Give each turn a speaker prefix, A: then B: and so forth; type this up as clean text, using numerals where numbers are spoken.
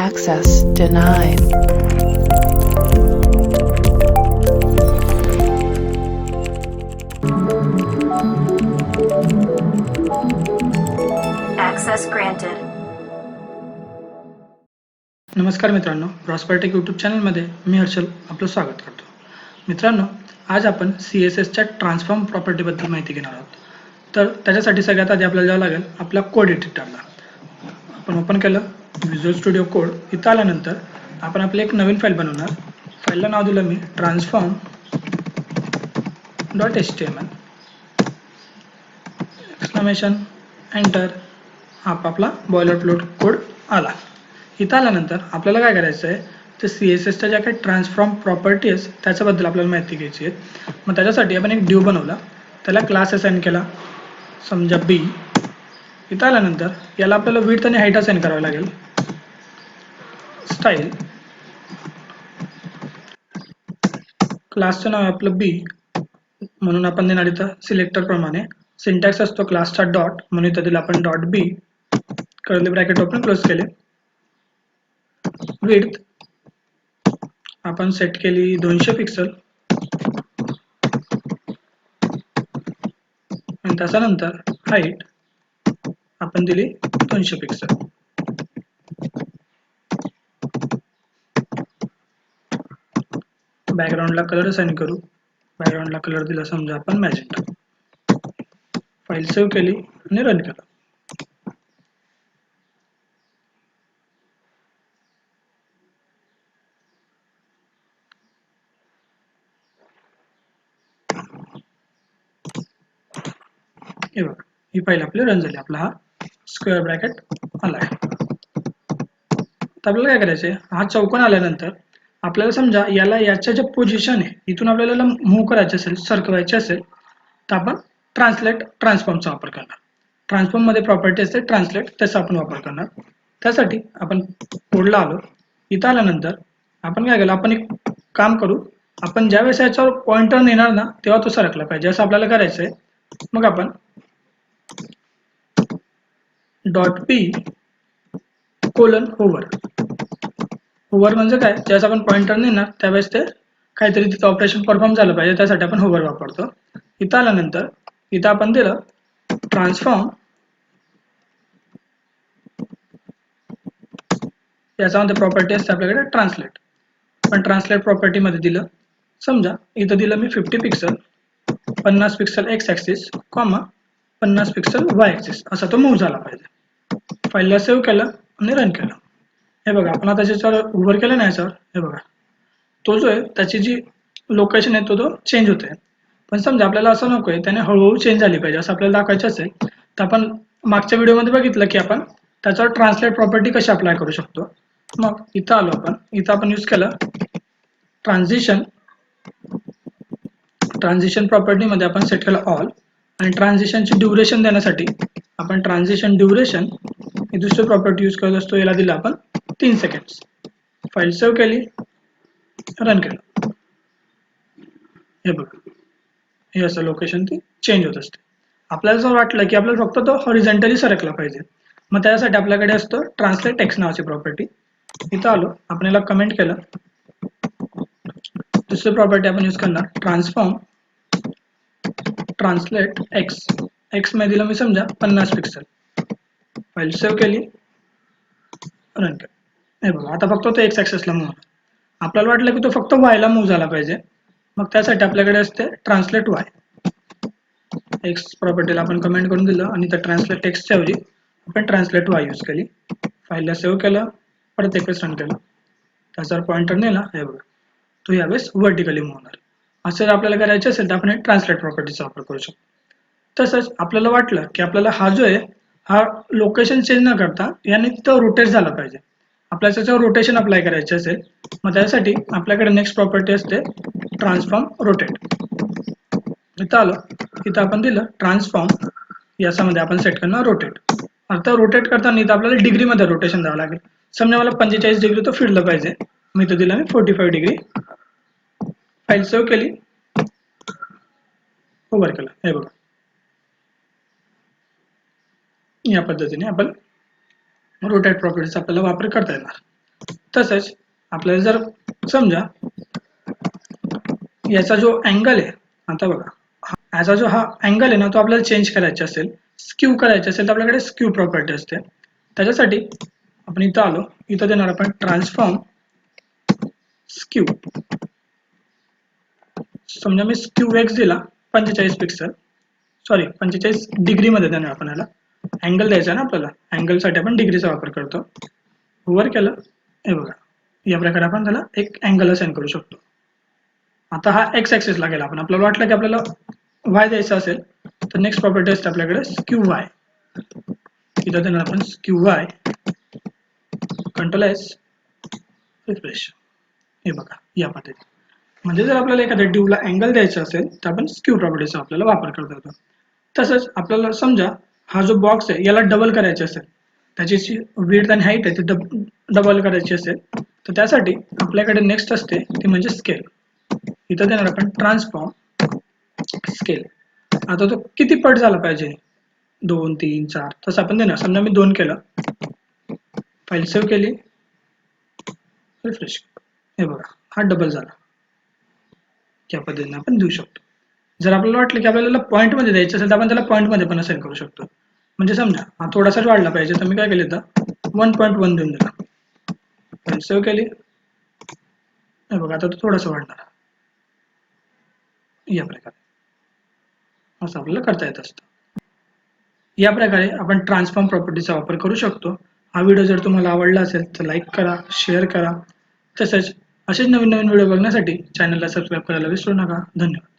A: Access denied.
B: Access granted.
C: नमस्कार मित्रांनो, प्रॉस्पेरटेक YouTube चॅनलमध्ये मी हर्षल आपलं स्वागत करतो. मित्रांनो, आज आपण CSSच्या ट्रान्सफॉर्म प्रॉपर्टीबद्दल माहिती घेणार आहोत. तर त्याच्यासाठी सगळ्यात आधी आपल्याला जावं लागेल आपल्या कोड एडिटरला. आपण ओपन केलं व्हिज्युअल स्टुडिओ कोड. इथं आल्यानंतर आपण आपली एक नवीन फाईल बनवणार. फाईलला नाव दिलं मी transform.html. Exclamation enter. हा आपला बॉयलरप्लेट कोड आला. इथं आल्यानंतर आपल्याला काय करायचं आहे, तर CSSच्या ज्या काही ट्रान्सफॉर्म प्रॉपर्टीज त्याच्याबद्दल आपल्याला माहिती घ्यायची आहे. मग त्याच्यासाठी आपण एक ड्यू बनवला, त्याला क्लास असाइन केला, समजा बी. इथं आल्यानंतर याला आपल्याला विड्थ आणि हाईट असाइन करावं लागेल. स्टाईल, क्लासचं नाव आहे आपलं बी म्हणून आपण देणार इथं सिलेक्टर प्रमाणे. सिंटॅक्स असतो क्लासचा डॉट, म्हणून इथं दिला आपण डॉट बी, कर्ली ब्रॅकेट ओपन क्लोज केले. विड्थ आपण सेट केली 200 पिक्सल आणि त्याच्यानंतर हाईट आपण दिली 200 पिक्सल. बॅकग्राऊंडला कलर असाइन करू. बॅकग्राऊंडला कलर दिला समजा आपण मॅजेंटा. फाईल सेव्ह केली आणि रन केलं. हे बघा, ही फाईल आपली रन झाली. आपला हा स्क्वेअर ब्रॅकेट आला आहे. तर आपल्याला काय करायचं आहे, हा चौकोन आल्यानंतर आपल्याला समजा याला याच्या जे पोझिशन आहे इथून आपल्याला मूव्ह करायचे असेल, सरकवायचे असेल, तर आपण ट्रान्सफॉर्मचा वापर करणार. ट्रान्सफॉर्ममध्ये प्रॉपर्टी असते ट्रान्सलेट, त्याचा आपण वापर करणार. त्यासाठी आपण कोडला आलो. इथं आल्यानंतर आपण काय केलं, आपण एक काम करू. आपण ज्या वेळेस याच्यावर पॉइंटर नेणार ना, तेव्हा तो सरकला पाहिजे असं आपल्याला करायचं आहे. मग आपण dot p colon hover. Hover म्हणजे काय, ज्यावेळेस आपण पॉइंटर नेणार त्यावेळेस ते काहीतरी तिथं ऑपरेशन परफॉर्म झालं पाहिजे, त्यासाठी आपण होवर वापरतो. इथं आल्यानंतर इथं आपण दिलं ट्रान्सफॉर्म. याच्यामध्ये प्रॉपर्टी असते आपल्याकडे ट्रान्सलेट. पण ट्रान्सलेट प्रॉपर्टीमध्ये दिलं समजा इथं दिलं मी 50 pixel, 50 pixel x axis, 50 pixel Y axis, असा तो मूव्ह झाला पाहिजे. फाईलला सेव्ह केलं आणि रन केलं. हे बघा, आपण आता ज्याच्यावर उभर केलं ना, याच्यावर हे बघा, तो जो आहे त्याची जी लोकेशन आहे तो चेंज होते. पण समजा आपल्याला असं नको आहे, त्याने हळूहळू चेंज झाली पाहिजे असं आपल्याला दाखवायचं असेल, तर आपण मागच्या व्हिडिओमध्ये बघितलं की आपण त्याच्यावर ट्रान्सलेट प्रॉपर्टी कशी अप्लाय करू शकतो. मग इथं आलो आपण. इथं आपण यूज केलं ट्रान्झिशन प्रॉपर्टीमध्ये आपण सेट केलं ऑल. आणि ट्रान्झिशनची ड्युरेशन देण्यासाठी आपण ट्रान्झिशन ड्युरेशन ही दुसरी प्रॉपर्टी यूज करत असतो. याला दिलं आपण 3 सेकंड्स. फाईल सेव्ह केली, रन केलं. हे बघा, हे असं लोकेशन ती चेंज होत असते. आपल्याला जर वाटलं की आपल्याला फक्त तो हॉरिझॉन्टली सरकला पाहिजे, मग त्यासाठी आपल्याकडे असतं ट्रान्सलेट टेक्स्ट नावाची प्रॉपर्टी. इथं आलो, आपण याला कमेंट केलं. दुसरी प्रॉपर्टी आपण यूज करणार ट्रान्सफॉर्म ट्रान्सलेट एक्स. एक्स मध्ये दिलं मी समजा 50 पिक्सल. फाईल सेव्ह केली, रन केलं. हे बघा, आता फक्त तो एक्स ॲक्सेसला मूव्ह. आपल्याला वाटलं की तो फक्त वायला मूव्ह झाला पाहिजे, मग त्यासाठी आपल्याकडे असते ट्रान्सलेट वाय. एक्स प्रॉपर्टीला आपण कमेंट करून दिलं आणि त्या ट्रान्सलेट टेक्स्टच्या ऐवजी आपण ट्रान्सलेट वाय यूज केली. फाईलला सेव्ह केलं, परत एकच रन केलं. त्याच्यावर पॉइंटर नेला, हे बघा, तो यावेळेस व्हर्टिकली मूव्ह होणार. असं जर आपल्याला करायचं असेल तर आपण ट्रान्सलेट प्रॉपर्टीचा वापर करू शकतो. तसंच आपल्याला वाटलं की आपल्याला हा जो आहे हा लोकेशन चेंज न करता याने तो रोटेट झाला पाहिजे, आपल्याला त्याच्यावर रोटेशन अप्लाय करायचे असेल, मग त्यासाठी आपल्याकडे नेक्स्ट प्रॉपर्टी असते ट्रान्सफॉर्म रोटेट. इथं आलो, इथं आपण दिलं ट्रान्सफॉर्म. याच्यामध्ये आपण सेट करणार रोटेट. आता रोटेट करताना इथं आपल्याला डिग्रीमध्ये रोटेशन द्यावं लागेल. समजा मला 45 डिग्री तो फिरलं पाहिजे, मी इथं दिलं मी 45 डिग्री. फाईल सेव्ह केली, ओव्हर केलं. हे बघा, या पद्धतीने आपण रोटेट प्रॉपर्टीचा आपल्याला वापर करता येणार. तसंच आपल्याला जर समजा याचा जो अँगल आहे, आता बघा याचा जो हा अँगल आहे ना तो आपल्याला चेंज करायचा असेल, स्क्यू करायचा असेल तर आपल्याकडे स्क्यू प्रॉपर्टी असते. त्याच्यासाठी आपण इथं आलो, इथं देणार आपण ट्रान्सफॉर्म स्क्यू. समजा मी स्क्यू एक्स दिला 45 पिक्सल, सॉरी 45 डिग्रीमध्ये देणार आपण याला. अँगल द्यायचा ना आपल्याला, अँगलसाठी आपण डिग्रीचा वापर करतो. वर केलं, हे बघा या प्रकारे आपण त्याला एक अँगल असाइन करू शकतो. आता हा एक्स ऍक्सिसला गेला, आपण आपल्याला वाटलं की आपल्याला वाय द्यायचा असेल तर नेक्स्ट प्रॉपर्टी असते आपल्याकडे स्क्यू वाय. इथं देणार आपण skew Y, control S, refresh. हे बघा या पद्धतीने. म्हणजे जर आपल्याला एखाद्या डिवला अँगल द्यायचा असेल तर आपण स्क्यू प्रॉपर्टीचा आपल्याला वापर करता येतो. तसंच आपल्याला समजा हा जो बॉक्स आहे याला डबल करायचे असेल, त्याची जी विड्थ आणि हाईट आहे ती डबल करायची असेल तर त्यासाठी आपल्याकडे नेक्स्ट असते ती म्हणजे स्केल. इथं देणार आपण ट्रान्सफॉर्म स्केल. आता तो किती पट झाला पाहिजे, 2, 3, 4 तसं आपण देणार. समजा मी 2 केलं, फाईल सेव्ह केली, रिफ्रेश. हे बघा हा डबल झाला. त्या पद्धतीने आपण देऊ शकतो. जर आपल्याला वाटलं की आपल्याला पॉईंटमध्ये द्यायचं असेल तर आपण त्याला पॉईंटमध्ये पण असाइन करू शकतो. म्हणजे समजा हा थोडासाच वाढला पाहिजे तर मी काय केलं तर 1.1 देऊन दिला, फाईल सेव्ह केली. हे बघा आता तो थोडासा वाढणार. या प्रकारे असं आपल्याला करता येत असतं. या प्रकारे आपण ट्रान्सफॉर्म प्रॉपर्टीचा वापर करू शकतो. हा व्हिडिओ जर तुम्हाला आवडला असेल तर लाईक करा, शेअर करा. तसेच असेच नवीन नवीन व्हिडिओ बघण्यासाठी चॅनलला सबस्क्राईब करायला विसरू नका. धन्यवाद.